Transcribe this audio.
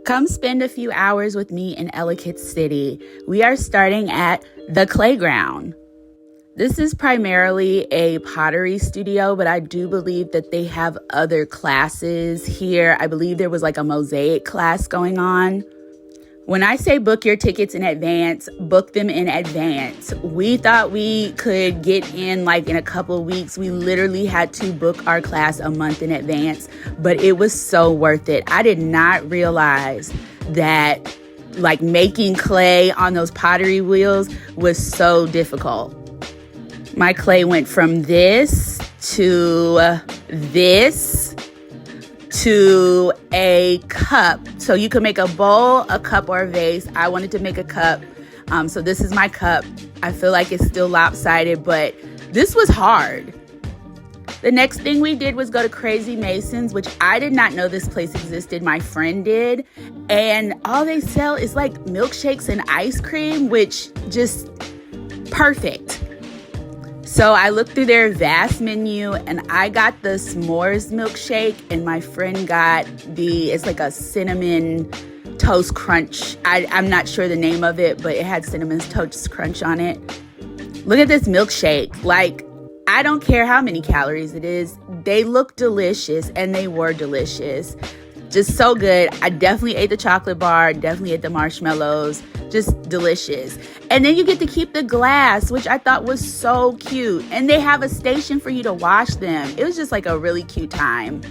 Come spend a few hours with me in Ellicott City. We are starting at the Playground. This is primarily a pottery studio, but I do believe that they have other classes here. I believe there was like a mosaic class going on. When I say book your tickets in advance, book them in advance. We thought we could get in like in a couple of weeks. We literally had to book our class a month in advance, but it was so worth it. I did not realize that like making clay on those pottery wheels was so difficult. My clay went from this to this to a cup. So you can make a bowl, a cup, or a vase. I wanted to make a cup. So this is my cup. I feel like it's still lopsided, but this was hard. The next thing we did was go to Crazy Mason's, which I did not know this place existed. My friend did. And all they sell is like milkshakes and ice cream, which just perfect. So I looked through their vast menu and I got the s'mores milkshake and my friend got it's like a cinnamon toast crunch. I'm not sure the name of it, but it had cinnamon toast crunch on it. Look at this milkshake. Like, I don't care how many calories it is. They look delicious and they were delicious. Just so good. I definitely ate the chocolate bar, definitely ate the marshmallows. Just delicious. And then you get to keep the glass, which I thought was so cute. And they have a station for you to wash them. It was just like a really cute time.